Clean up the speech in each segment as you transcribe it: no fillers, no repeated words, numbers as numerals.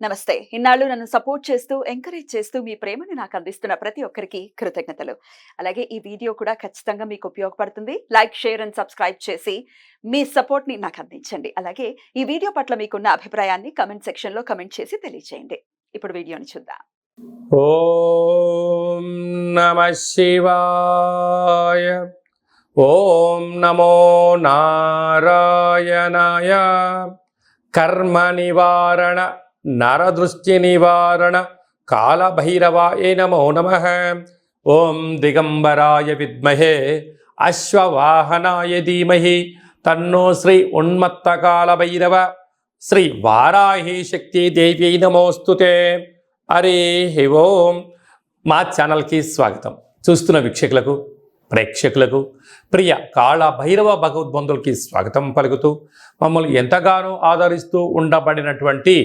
నమస్తే. ఇన్నాళ్ళు నన్ను సపోర్ట్ చేస్తూ, ఎంకరేజ్ చేస్తూ మీ ప్రేమని నాకు అందిస్తున్న ప్రతి ఒక్కరికి కృతజ్ఞతలు. అలాగే ఈ వీడియో కూడా ఖచ్చితంగా మీకు ఉపయోగపడుతుంది. లైక్, షేర్ అండ్ సబ్స్క్రైబ్ చేసి మీ సపోర్ట్‌ని నాకు అందించండి. అలాగే ఈ వీడియో పట్ల మీకున్న అభిప్రాయాన్ని కామెంట్ సెక్షన్‌లో కామెంట్ చేసి తెలియజేయండి. ఇప్పుడు వీడియోని చూద్దాం. ఓం నమః శివాయ. ఓం నమో నారాయణాయ. కర్మ నివారణ నరదృష్టి నివారణ కాళభైరవాయ నమో నమః. ఓం దిగంబరాయ విద్మహే అశ్వవాహనాయ ధీమహి తన్నో శ్రీ ఉన్మత్త కాళభైరవ శ్రీ వారాహి శక్తి దేవ్యై నమోస్తుతే. హరి ఓం. మా ఛానల్కి స్వాగతం. చూస్తున్న వీక్షకులకు, ప్రేక్షకులకు, ప్రియ కాళభైరవ భగవద్బంధులకి స్వాగతం పలుకుతూ, మమ్మల్ని ఎంతగానో ఆదరిస్తూ ఉండబడినటువంటి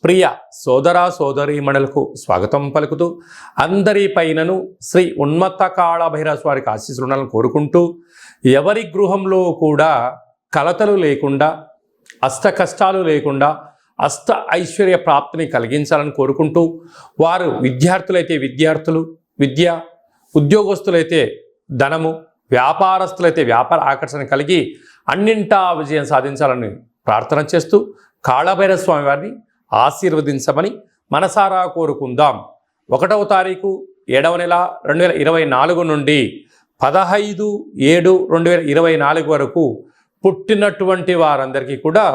ప్రియ సోదర సోదరీమణులకు స్వాగతం పలుకుతూ, అందరి పైనను శ్రీ ఉన్మత్త కాళభైరవ స్వారికి ఆశీస్సులు ఉండాలని కోరుకుంటూ, ఎవరి గృహంలో కూడా కలతలు లేకుండా, అష్ట కష్టాలు లేకుండా అష్ట ఐశ్వర్య ప్రాప్తిని కలిగించాలని కోరుకుంటూ, వారు విద్యార్థులైతే విద్యార్థులు విద్య, ఉద్యోగస్తులైతే ధనము, వ్యాపారస్తులైతే వ్యాపార ఆకర్షణ కలిగి అన్నింటా విజయం సాధించాలని ప్రార్థన చేస్తూ, కాళభైరవ స్వామి వారిని ఆశీర్వదించమని మనసారా కోరుకుందాం. 1వ తారీఖు 7వ నెల 2024 నుండి 15/7/2024 వరకు పుట్టినటువంటి వారందరికీ కూడా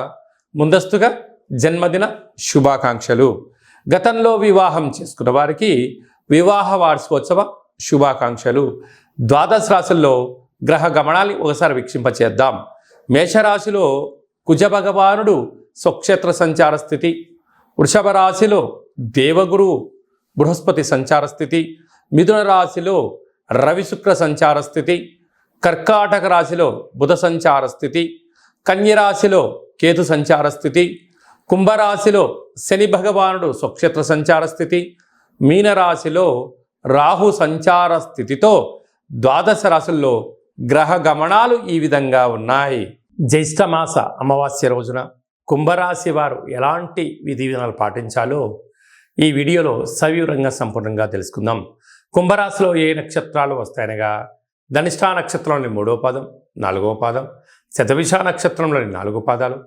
ముందస్తుగా జన్మదిన శుభాకాంక్షలు. గతంలో వివాహం చేసుకున్న వారికి వివాహ వార్షికోత్సవ శుభాకాంక్షలు. ద్వాదశ రాశుల్లో గ్రహ గమనాన్ని ఒకసారి వీక్షింపచేద్దాం. మేషరాశిలో కుజ భగవానుడు స్వక్షేత్ర సంచార స్థితి, వృషభ రాశిలో దేవగురు బృహస్పతి సంచార స్థితి, మిథున రాశిలో రవి శుక్ర సంచార స్థితి, కర్కాటక రాశిలో బుధ సంచార స్థితి, కన్యరాశిలో కేతు సంచార స్థితి, కుంభరాశిలో శని భగవానుడు స్వక్షేత్ర సంచార స్థితి, మీనరాశిలో రాహు సంచార స్థితితో ద్వాదశ రాశుల్లో గ్రహ గమనాలు ఈ విధంగా ఉన్నాయి. జ్యేష్ఠమాస అమావాస్య రోజున కుంభరాశి వారు ఎలాంటి విధి విధానాలు పాటించాలో ఈ వీడియోలో సవివరంగా సంపూర్ణంగా తెలుసుకుందాం. కుంభరాశిలో ఏ నక్షత్రాలు వస్తాయనగా ధనిష్ఠా నక్షత్రంలోని 3వ పాదం, 4వ పాదం, శతభిష నక్షత్రంలోని 4 పాదాలు,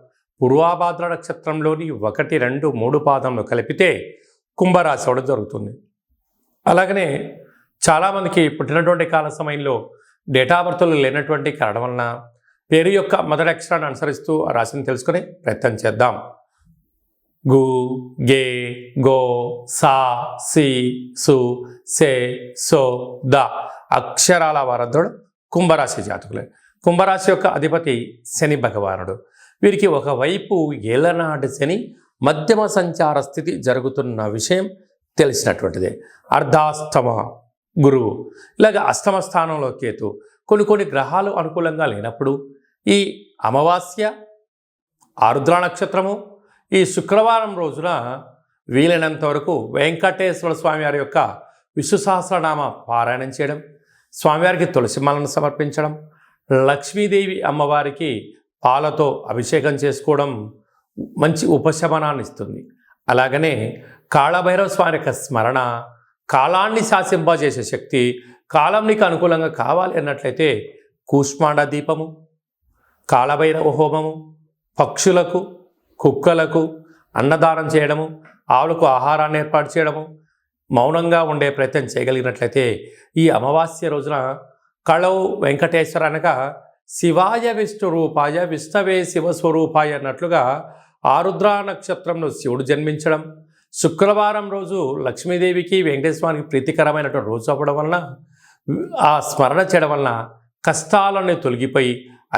పూర్వాభాద్ర నక్షత్రంలోని 1, 2, 3 పాదంలో కలిపితే కుంభరాశి అవడం జరుగుతుంది. అలాగనే చాలామందికి పుట్టినటువంటి కాల సమయంలో డేటా బర్త్లు లేనటువంటి కారణం వలన పేరు యొక్క మొదటి అక్షరాన్ని అనుసరిస్తూ ఆ రాశిని తెలుసుకునే ప్రయత్నం చేద్దాం. గు, గే, గో, సా, సి, సు, సే, సో, ద అక్షరాల వారందరూ కుంభరాశి జాతకులే. కుంభరాశి యొక్క అధిపతి శని భగవానుడు. వీరికి ఒకవైపు ఏలనాటి శని మధ్యమ సంచార స్థితి జరుగుతున్న విషయం తెలిసినటువంటిదే. అర్ధాష్టమ గురువు, ఇలాగ అష్టమ స్థానంలో కేతు. కొన్ని గ్రహాలు అనుకూలంగా లేనప్పుడు ఈ అమావాస్య, ఆరుద్ర నక్షత్రము, ఈ శుక్రవారం రోజున వీలైనంత వరకు వెంకటేశ్వర స్వామి వారి యొక్క విష్ణు సహస్రనామ పారాయణం చేయడం, స్వామివారికి తులసి మాలను సమర్పించడం, లక్ష్మీదేవి అమ్మవారికి పాలతో అభిషేకం చేసుకోవడం మంచి ఉపశమనాన్ని ఇస్తుంది. అలాగనే కాళభైరవ స్వామి యొక్క స్మరణ కాలాన్ని శాసింపజేసే శక్తి. కాలం నీకు అనుకూలంగా కావాలి అన్నట్లయితే కూష్మాండ దీపము, కాళభైరవ హోమము, పక్షులకు, కుక్కలకు అన్నదానం చేయడము, ఆవులకు ఆహారాన్ని ఏర్పాటు చేయడము, మౌనంగా ఉండే ప్రయత్నం చేయగలిగినట్లయితే ఈ అమావాస్య రోజున కళవు వెంకటేశ్వర అనగా శివాయ విష్ణు రూపాయ విష్ణవే శివస్వరూపాయ అన్నట్లుగా ఆరుద్ర నక్షత్రంలో శివుడు జన్మించడం, శుక్రవారం రోజు లక్ష్మీదేవికి వెంకటేశ్వరానికి ప్రీతికరమైనటువంటి రోజు అవ్వడం వలన ఆ స్మరణ చేయడం వలన కష్టాలన్నీ తొలగిపోయి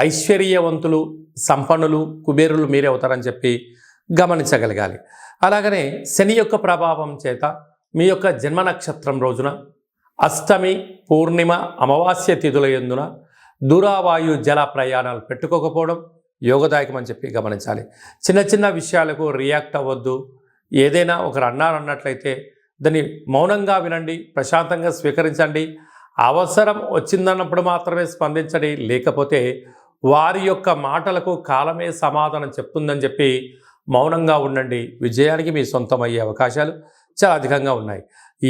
ఐశ్వర్యవంతులు, సంపన్నులు, కుబేరులు మీరే అవుతారని చెప్పి గమనించగలగాలి. అలాగనే శని యొక్క ప్రభావం చేత మీ యొక్క జన్మ నక్షత్రం రోజున అష్టమి, పూర్ణిమ, అమావాస్య తిథుల యందున దూరవాయు జల ప్రయాణాలు పెట్టుకోకపోవడం యోగదాయకం అని చెప్పి గమనించాలి. చిన్న విషయాలకు రియాక్ట్ అవ్వద్దు. ఏదైనా ఒకరు అన్నట్లయితే దాన్ని మౌనంగా వినండి, ప్రశాంతంగా స్వీకరించండి. అవసరం వచ్చిందన్నప్పుడు మాత్రమే స్పందించండి. లేకపోతే వారి యొక్క మాటలకు కాలమే సమాధానం చెప్తుందని చెప్పి మౌనంగా ఉండండి. విజయానికి మీ సొంతమయ్యే అవకాశాలు చాలా అధికంగా ఉన్నాయి.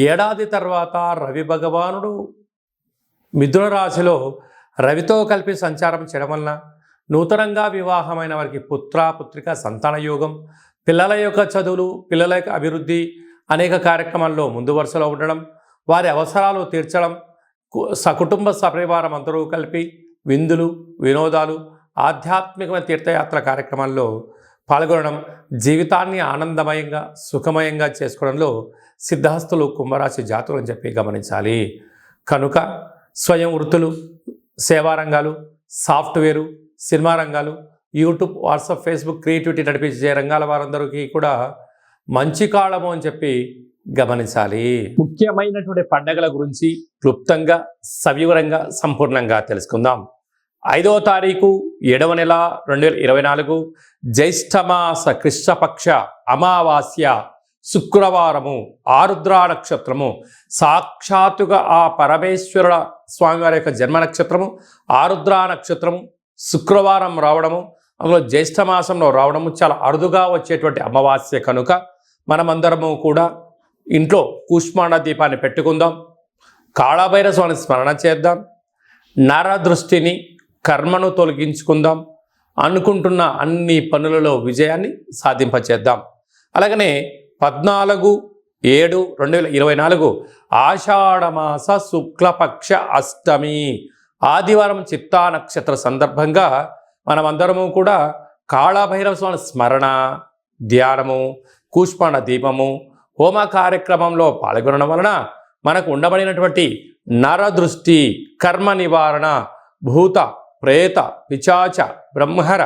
ఏడాది తర్వాత రవి భగవానుడు మిథున రాశిలో రవితో కలిపి సంచారం చేయడం వలన నూతనంగా వివాహమైన వారికి పుత్రిక సంతాన యోగం, పిల్లల యొక్క చదువులు, పిల్లల యొక్క అభివృద్ధి, అనేక కార్యక్రమాల్లో ముందు వరుసలో ఉండడం, వారి అవసరాలు తీర్చడం, సకుటుంబ సపరివారం అందరూ కలిపి విందులు, వినోదాలు, ఆధ్యాత్మికమైన తీర్థయాత్ర కార్యక్రమాల్లో పాల్గొనడం, జీవితాన్ని ఆనందమయంగా సుఖమయంగా చేసుకోవడంలో సిద్ధహస్తులు కుంభరాశి జాతకులు అని చెప్పి గమనించాలి. కనుక స్వయం వృత్తులు, సేవా రంగాలు, సాఫ్ట్వేరు, సినిమా రంగాలు, యూట్యూబ్, వాట్సాప్, ఫేస్బుక్, క్రియేటివిటీ నడిపించే రంగాల వారందరికీ కూడా మంచి కాలము అని చెప్పి గమనించాలి. ముఖ్యమైనటువంటి పండగల గురించి క్లుప్తంగా సవివరంగా సంపూర్ణంగా తెలుసుకుందాం. 5వ తారీఖు 7వ నెల 2024 జ్యేష్ఠమాస కృష్ణపక్ష అమావాస్య శుక్రవారము, ఆరుద్ర నక్షత్రము, సాక్షాత్తుగా ఆ పరమేశ్వరుల స్వామివారి యొక్క జన్మ నక్షత్రము ఆరుద్ర నక్షత్రము శుక్రవారం రావడము, అందులో జ్యేష్ఠమాసంలో రావడము చాలా అరుదుగా వచ్చేటువంటి అమావాస్య కనుక మనమందరము కూడా ఇంట్లో కూష్మాండ దీపాన్ని పెట్టుకుందాం. కాళభైరవ స్వామిని స్మరణ చేద్దాం. నరదృష్టిని, కర్మను తొలగించుకుందాం. అనుకుంటున్న అన్ని పనులలో విజయాన్ని సాధింపచేద్దాం. అలాగనే 14/7/2024 ఆషాఢమాస శుక్లపక్ష అష్టమి ఆదివారం చిత్తా నక్షత్ర సందర్భంగా మనమందరము కూడా కాళభైరవ స్వామి స్మరణ, ధ్యానము, కూష్మాండ దీపము, హోమ కార్యక్రమంలో పాల్గొనడం వలన మనకు ఉండబడినటువంటి నరదృష్టి, కర్మ నివారణ, భూత ప్రేత పిశాచ బ్రహ్మర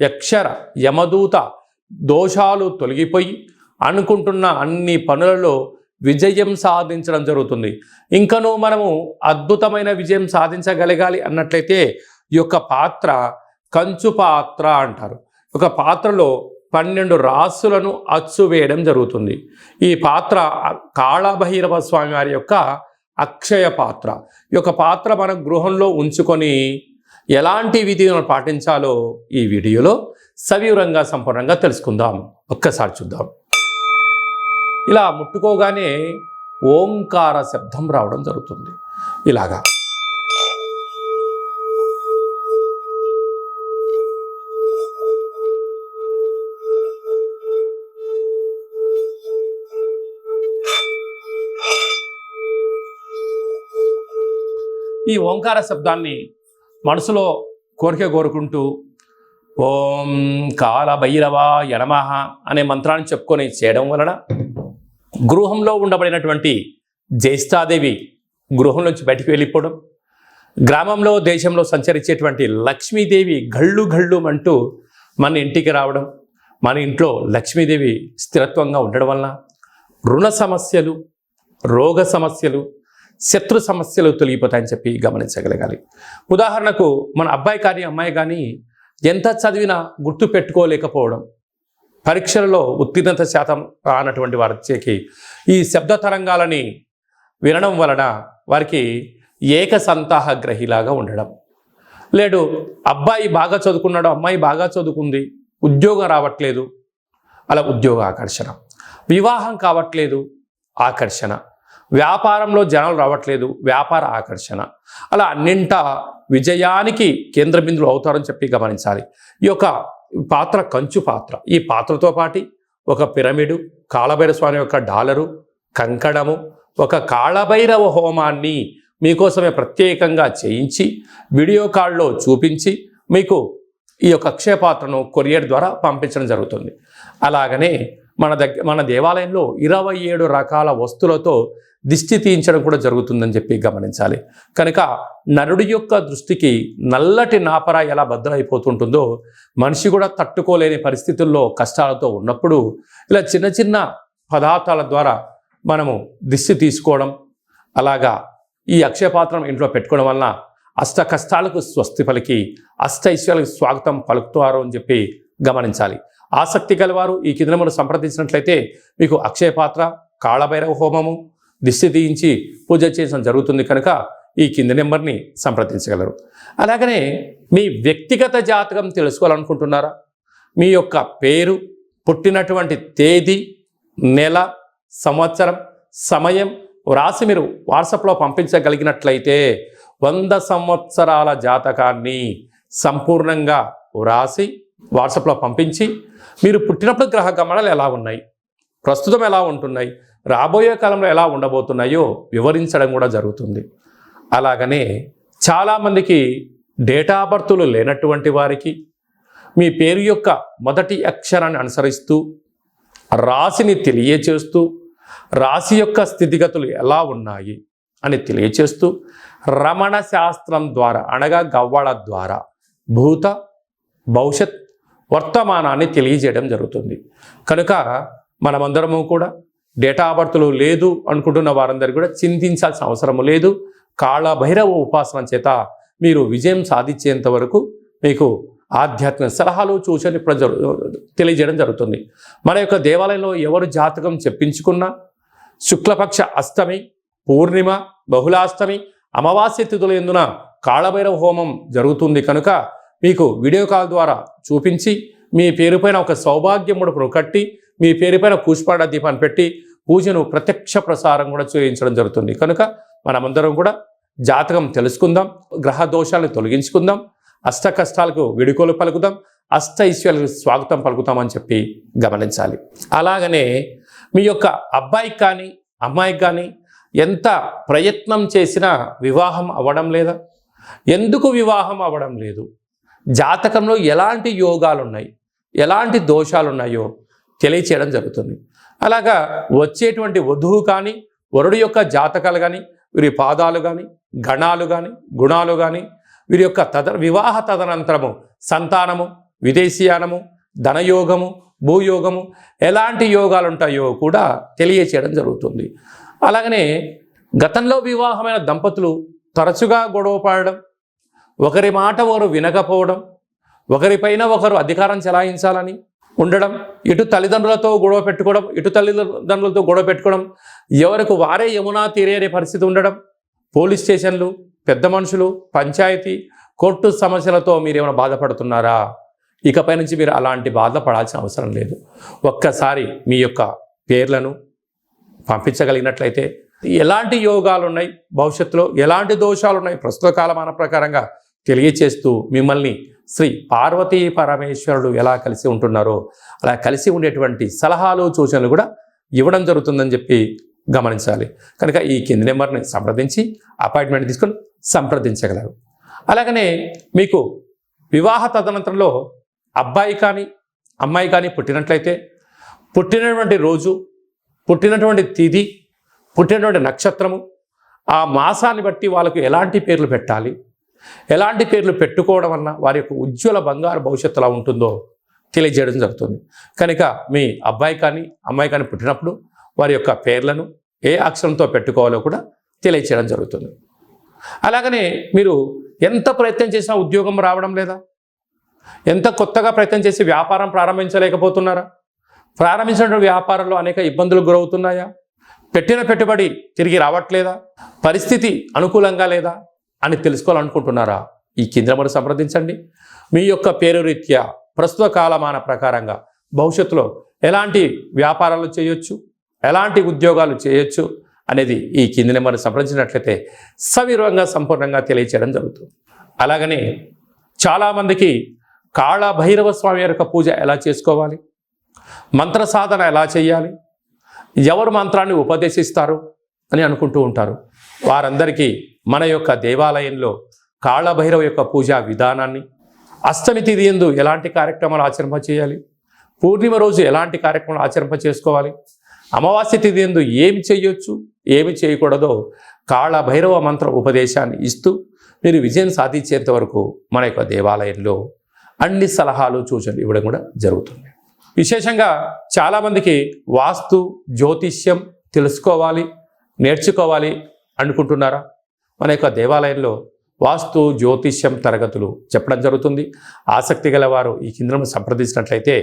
యక్షర యమదూత దోషాలు తొలగిపోయి అనుకుంటున్న అన్ని పనులలో విజయం సాధించడం జరుగుతుంది. ఇంకనూ మనము అద్భుతమైన విజయం సాధించగలగాలి అన్నట్లయితే ఈ యొక్క పాత్ర కంచు పాత్ర అంటారు. ఒక పాత్రలో 12 రాసులను అచ్చు వేయడం జరుగుతుంది. ఈ పాత్ర కాళభైరవ స్వామి వారి యొక్క అక్షయ పాత్ర. ఈ యొక్క పాత్ర మన గృహంలో ఉంచుకొని ఎలాంటి విధిలను పాటించాలో ఈ వీడియోలో సవివరంగా సంపూర్ణంగా తెలుసుకుందాం. ఒక్కసారి చూద్దాం. ఇలా ముట్టుకోగానే ఓంకార శబ్దం రావడం జరుగుతుంది. ఇలాగా ఈ ఓంకార శబ్దాన్ని మనసులో కోరుకుంటూ ఓం కాళభైరవాయ నమః అనే మంత్రాన్ని చెప్పుకొని చేయడం వలన గృహంలో ఉండబడినటువంటి జ్యేష్ఠాదేవి గృహం నుంచి బయటికి వెళ్ళిపోవడం, గ్రామంలో దేశంలో సంచరించేటువంటి లక్ష్మీదేవి గళ్ళు గళ్ళు అంటూ మన ఇంటికి రావడం, మన ఇంట్లో లక్ష్మీదేవి స్థిరత్వంగా ఉండడం వలన రుణ సమస్యలు, రోగ సమస్యలు, శత్రు సమస్యలు తొలగిపోతాయని చెప్పి గమనించగలగాలి. ఉదాహరణకు మన అబ్బాయి కానీ అమ్మాయి కానీ ఎంత చదివినా గుర్తు పెట్టుకోలేకపోవడం, పరీక్షలలో ఉత్తీర్ణత శాతం రానటువంటి వారికి ఈ శబ్ద తరంగాలని వినడం వలన వారికి ఏకసంతాహ గ్రహిలాగా ఉండడం, లేడు అబ్బాయి బాగా చదువుకున్నాడు, అమ్మాయి బాగా చదువుకుంది, ఉద్యోగం రావట్లేదు, అలా ఉద్యోగ ఆకర్షణ, వివాహం కావట్లేదు ఆకర్షణ, వ్యాపారంలో జనాలు రావట్లేదు వ్యాపార ఆకర్షణ, అలా అన్నింట విజయానికి కేంద్ర బిందువులు అవుతారని చెప్పి గమనించాలి. ఈ యొక్క పాత్ర కంచు పాత్ర. ఈ పాత్రతో పాటు ఒక పిరమిడు, కాళభైరవ స్వామి యొక్క డాలరు, కంకణము, ఒక కాళభైరవ హోమాన్ని మీకోసమే ప్రత్యేకంగా చేయించి వీడియో కాల్లో చూపించి మీకు ఈ యొక్క అక్షయ పాత్రను కొరియర్ ద్వారా పంపించడం జరుగుతుంది. అలాగనే మన దేవాలయంలో 27 రకాల వస్తువులతో దిష్టి తీయించడం కూడా జరుగుతుందని చెప్పి గమనించాలి. కనుక నరుడి యొక్క దృష్టికి నల్లటి నాపర ఎలా బద్దలైపోతుంటుందో మనిషి కూడా తట్టుకోలేని పరిస్థితుల్లో కష్టాలతో ఉన్నప్పుడు ఇలా చిన్న చిన్న పదార్థాల ద్వారా మనము దిష్టి తీసుకోవడం, అలాగా ఈ అక్షయపాత్రం ఇంట్లో పెట్టుకోవడం వలన అష్ట కష్టాలకు స్వస్తి పలికి అష్ట ఐశ్వర్యాలకు స్వాగతం పలుకుతారు అని చెప్పి గమనించాలి. ఆసక్తి గలవారు ఈ కింద నెంబర్ను సంప్రదించినట్లయితే మీకు అక్షయపాత్ర, కాళభైరవ హోమము, దిష్టి తీయించి పూజ చేయడం జరుగుతుంది. కనుక ఈ కింది నెంబర్ని సంప్రదించగలరు. అలాగనే మీ వ్యక్తిగత జాతకం తెలుసుకోవాలనుకుంటున్నారా? మీ యొక్క పేరు, పుట్టినటువంటి తేదీ, నెల, సంవత్సరం, సమయం వ్రాసి మీరు వాట్సాప్లో పంపించగలిగినట్లయితే 100 సంవత్సరాల జాతకాన్ని సంపూర్ణంగా వ్రాసి వాట్సాప్లో పంపించి మీరు పుట్టినప్పుడు గ్రహ గమనాలు ఎలా ఉన్నాయి, ప్రస్తుతం ఎలా ఉంటున్నాయి, రాబోయే కాలంలో ఎలా ఉండబోతున్నాయో వివరించడం కూడా జరుగుతుంది. అలాగనే చాలామందికి డేటా బర్తులు లేనటువంటి వారికి మీ పేరు యొక్క మొదటి అక్షరాన్ని అనుసరిస్తూ రాశిని తెలియచేస్తూ రాశి యొక్క స్థితిగతులు ఎలా ఉన్నాయి అని తెలియచేస్తూ రమణ శాస్త్రం ద్వారా అనగా గవ్వళ ద్వారా భూత భవిష్యత్ వర్తమానాన్ని తెలియజేయడం జరుగుతుంది. కనుక మనమందరము కూడా డేటా బర్తులు లేదు అనుకుంటున్న వారందరూ కూడా చింతించాల్సిన అవసరం లేదు. కాళభైరవ ఉపాసన చేత మీరు విజయం సాధించేంత వరకు మీకు ఆధ్యాత్మిక సలహాలు సూచనలు తెలియజేయడం జరుగుతుంది. మన యొక్క దేవాలయంలో ఎవరు జాతకం చెప్పించుకున్నా శుక్లపక్ష అష్టమి, పూర్ణిమ, బహుళాష్టమి, అమావాస్య తిథుల యందున కాళభైరవ హోమం జరుగుతుంది. కనుక మీకు వీడియో కాల్ ద్వారా చూపించి మీ పేరుపైన ఒక సౌభాగ్య ముడుపును కట్టి మీ పేరుపైన పుష్పాడ దీపాన్ని పెట్టి పూజను ప్రత్యక్ష ప్రసారం కూడా చేయించడం జరుగుతుంది. కనుక మనమందరం కూడా జాతకం తెలుసుకుందాం, గ్రహ దోషాలను తొలగించుకుందాం, అష్ట కష్టాలకు విడుకోలు పలుకుదాం, అష్ట ఐశ్వర్యాలకు స్వాగతం పలుకుతామని చెప్పి గమనించాలి. అలాగనే మీ యొక్క అబ్బాయికి కానీ అమ్మాయికి కానీ ఎంత ప్రయత్నం చేసినా వివాహం అవ్వడం లేదా? ఎందుకు వివాహం అవ్వడం లేదు? జాతకంలో ఎలాంటి యోగాలు ఉన్నాయి, ఎలాంటి దోషాలు ఉన్నాయో తెలియచేయడం జరుగుతుంది. అలాగా వచ్చేటువంటి వధువు కానీ వరుడు యొక్క జాతకాలు కానీ వీరి పాదాలు కానీ గణాలు కానీ గుణాలు కానీ వీరి యొక్క వివాహ తదనంతరము సంతానము, విదేశీయానము, ధనయోగము, భూయోగము ఎలాంటి యోగాలు ఉంటాయో కూడా తెలియచేయడం జరుగుతుంది. అలాగనే గతంలో వివాహమైన దంపతులు తరచుగా గొడవ పడడం, ఒకరి మాట ఒకరు వినకపోవడం, ఒకరిపైన ఒకరు అధికారం చెలాయించాలని ఉండడం, ఇటు తల్లిదండ్రులతో గొడవ పెట్టుకోవడం, ఇటు తల్లిదండ్రులతో గొడవ పెట్టుకోవడం, ఎవరికి వారే యమునా తీరే అనే పరిస్థితి ఉండడం, పోలీస్ స్టేషన్లు, పెద్ద మనుషులు, పంచాయతీ, కోర్టు సమస్యలతో మీరు ఏమైనా బాధపడుతున్నారా? ఇకపై నుంచి మీరు అలాంటి బాధపడాల్సిన అవసరం లేదు. ఒక్కసారి మీ యొక్క పేర్లను పంపించగలిగినట్లయితే ఎలాంటి యోగాలు ఉన్నాయి, భవిష్యత్తులో ఎలాంటి దోషాలు ఉన్నాయి ప్రస్తుత కాలమాన ప్రకారంగా తెలియచేస్తూ మిమ్మల్ని శ్రీ పార్వతీ పరమేశ్వరుడు ఎలా కలిసి ఉంటున్నారో అలా కలిసి ఉండేటువంటి సలహాలు సూచనలు కూడా ఇవ్వడం జరుగుతుందని చెప్పి గమనించాలి. కనుక ఈ కింది నెంబర్ని సంప్రదించి అపాయింట్మెంట్ తీసుకొని సంప్రదించగలరు. అలాగనే మీకు వివాహ తదనంతరంలో అబ్బాయి కానీ అమ్మాయి కానీ పుట్టినట్లయితే పుట్టినటువంటి రోజు, పుట్టినటువంటి తిథి, పుట్టినటువంటి నక్షత్రము, ఆ మాసాన్ని బట్టి వాళ్ళకు ఎలాంటి పేర్లు పెట్టాలి, ఎలాంటి పేర్లు పెట్టుకోవడం వలన వారి యొక్క ఉజ్వల బంగారు భవిష్యత్తు ఎలా ఉంటుందో తెలియజేయడం జరుగుతుంది. కనుక మీ అబ్బాయి కానీ అమ్మాయి కానీ పుట్టినప్పుడు వారి యొక్క పేర్లను ఏ అక్షరంతో పెట్టుకోవాలో కూడా తెలియచేయడం జరుగుతుంది. అలాగనే మీరు ఎంత ప్రయత్నం చేసినా ఉద్యోగం రావడం లేదా? ఎంత కొత్తగా ప్రయత్నం చేసి వ్యాపారం ప్రారంభించలేకపోతున్నారా? ప్రారంభించిన వ్యాపారంలో అనేక ఇబ్బందులు గురవుతున్నాయా? పెట్టిన పెట్టుబడి తిరిగి రావట్లేదా? పరిస్థితి అనుకూలంగా లేదా అని తెలుసుకోవాలనుకుంటున్నారా? ఈ కింద నెంబర్ సంప్రదించండి. మీ యొక్క పేరు రీత్యా ప్రస్తుత కాలమాన ప్రకారంగా భవిష్యత్తులో ఎలాంటి వ్యాపారాలు చేయొచ్చు, ఎలాంటి ఉద్యోగాలు చేయొచ్చు అనేది ఈ కింది నెంబర్ని సంప్రదించినట్లయితే సవివరంగా సంపూర్ణంగా తెలియచేయడం జరుగుతుంది. అలాగనే చాలామందికి కాళభైరవ స్వామి యొక్క పూజ ఎలా చేసుకోవాలి, మంత్ర సాధన ఎలా చేయాలి, ఎవరు మంత్రాన్ని ఉపదేశిస్తారు అని అనుకుంటూ ఉంటారు. వారందరికీ మన యొక్క దేవాలయంలో కాళభైరవ యొక్క పూజా విధానాన్ని, అష్టమి తిథి యందు ఎలాంటి కార్యక్రమాలు ఆచరింప చేయాలి, పూర్ణిమ రోజు ఎలాంటి కార్యక్రమాలు ఆచరింప చేసుకోవాలి, అమావాస్య తిథి యందు ఏమి చేయొచ్చు ఏమి చేయకూడదో కాళభైరవ మంత్ర ఉపదేశాన్ని ఇస్తూ మీరు విజయం సాధించేంత వరకు మన యొక్క దేవాలయంలో అన్ని సలహాలు సూచనలు ఇవ్వడం కూడా జరుగుతుంది. విశేషంగా చాలామందికి వాస్తు జ్యోతిష్యం తెలుసుకోవాలి, నేర్చుకోవాలి అనుకుంటున్నారా? మన యొక్క దేవాలయంలో వాస్తు జ్యోతిష్యం తరగతులు చెప్పడం జరుగుతుంది. ఆసక్తి గల వారు ఈ కింద సంప్రదించినట్లయితే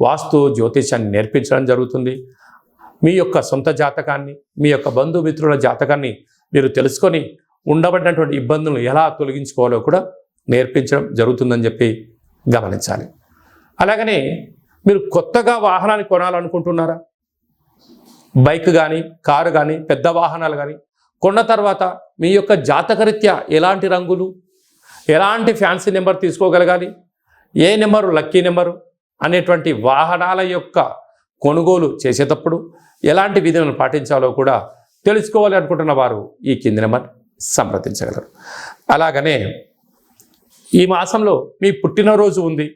వాస్తు జ్యోతిష్యాన్ని నేర్పించడం జరుగుతుంది. మీ యొక్క సొంత జాతకాన్ని, మీ యొక్క బంధుమిత్రుల జాతకాన్ని మీరు తెలుసుకొని ఉండబడినటువంటి ఇబ్బందులను ఎలా తొలగించుకోవాలో కూడా నేర్పించడం జరుగుతుందని చెప్పి గమనించాలి. అలాగనే మీరు కొత్తగా వాహనాన్ని కొనాలనుకుంటున్నారా? బైక్ కానీ, కారు కానీ, పెద్ద వాహనాలు కానీ కొన్న తర్వాత మీ యొక్క జాతకరీత్యా ఎలాంటి రంగులు, ఎలాంటి ఫ్యాన్సీ నెంబర్ తీసుకోగలగాలి, ఏ నెంబరు లక్కీ నెంబరు అనేటువంటి వాహనాల యొక్క కొనుగోలు చేసేటప్పుడు ఎలాంటి విధులను పాటించాలో కూడా తెలుసుకోవాలి అనుకుంటున్న వారు ఈ కింది నెంబర్ సంప్రదించగలరు. అలాగనే ఈ మాసంలో మీ పుట్టినరోజు ఉంది.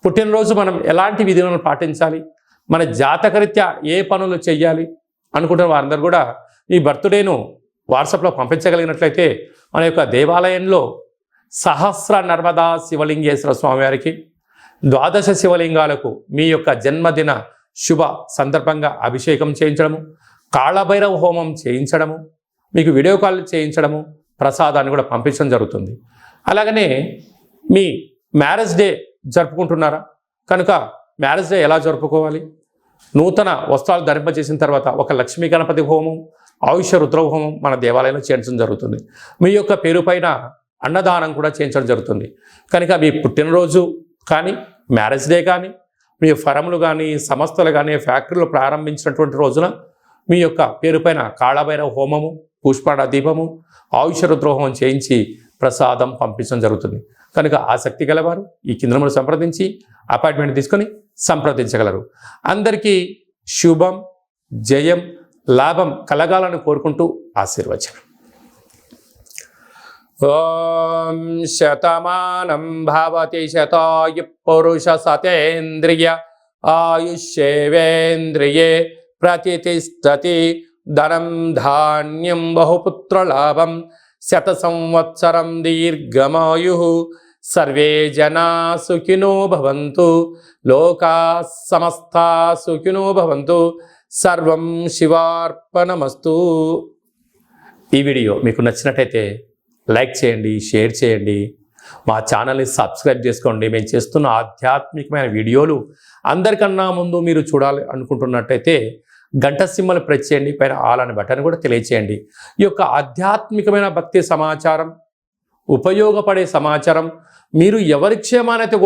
పుట్టినరోజు మనం ఎలాంటి విధులను పాటించాలి, మన జాతకరీత్యా ఏ పనులు చేయాలి అనుకుంటున్న వారందరూ కూడా ఈ బర్త్డేను వాట్సాప్లో పంపించగలిగినట్లయితే మన యొక్క దేవాలయంలో సహస్ర నర్మదా శివలింగేశ్వర స్వామివారికి 12 శివలింగాలకు మీ యొక్క జన్మదిన శుభ సందర్భంగా అభిషేకం చేయించడము, కాళభైరవ హోమం చేయించడము, మీకు వీడియో కాల్ చేయించడము, ప్రసాదాన్ని కూడా పంపించడం జరుగుతుంది. అలాగనే మీ మ్యారేజ్ డే జరుపుకుంటున్నారా కనుక మ్యారేజ్ డే ఎలా జరుపుకోవాలి, నూతన వస్త్రాలు ధరింపజేసిన తర్వాత ఒక లక్ష్మీ గణపతి హోమం, ఆయుష రుద్ర హోమం మన దేవాలయంలో చేయించడం జరుగుతుంది. మీ యొక్క పేరు పైన అన్నదానం కూడా చేయించడం జరుగుతుంది. కనుక మీ పుట్టినరోజు కానీ, మ్యారేజ్ డే కానీ, మీ ఫరములు కానీ, సంస్థలు కానీ, ఫ్యాక్టరీలు ప్రారంభించినటువంటి రోజున మీ యొక్క పేరు పైన కాళభైరవ హోమము, పుష్పాడ దీపము, ఆయుష రుద్ర హోమం చేయించి ప్రసాదం పంపించడం జరుగుతుంది. కనుక ఆసక్తి గలవారు ఈ కింద సంప్రదించి అపాయింట్మెంట్ తీసుకొని సంప్రదించగలరు. అందరికీ శుభం, జయం, లాభం కలగాలని కోరుకుంటూ ఆశీర్వచనం. ఓం శతమానం భవతి శతాయు పురుష సతేంద్రియ ఆయుష్యేవేంద్రియే ప్రతిష్టతి ధనం ధాన్యం బహుపుత్రలాభం శత సంవత్సరం దీర్ఘమాయు సర్వే జనా సుఖినో భవంతు లోకా సమస్తా సుఖినో భవంతు సర్వం శివార్పణమస్తు. ఈ వీడియో మీకు నచ్చినట్టయితే లైక్ చేయండి, షేర్ చేయండి, మా ఛానల్ని సబ్స్క్రైబ్ చేసుకోండి. మేము చేస్తున్న ఆధ్యాత్మికమైన వీడియోలు అందరికన్నా ముందు మీరు చూడాలి అనుకుంటున్నట్టయితే గంట సింబల్ ప్రెస్ చేయండి, పైన ఆల్ అనే బటన్ కూడా తెలియచేయండి. ఈ యొక్క ఆధ్యాత్మికమైన భక్తి సమాచారం, ఉపయోగపడే సమాచారం మీరు ఎవరి క్షేమానైతే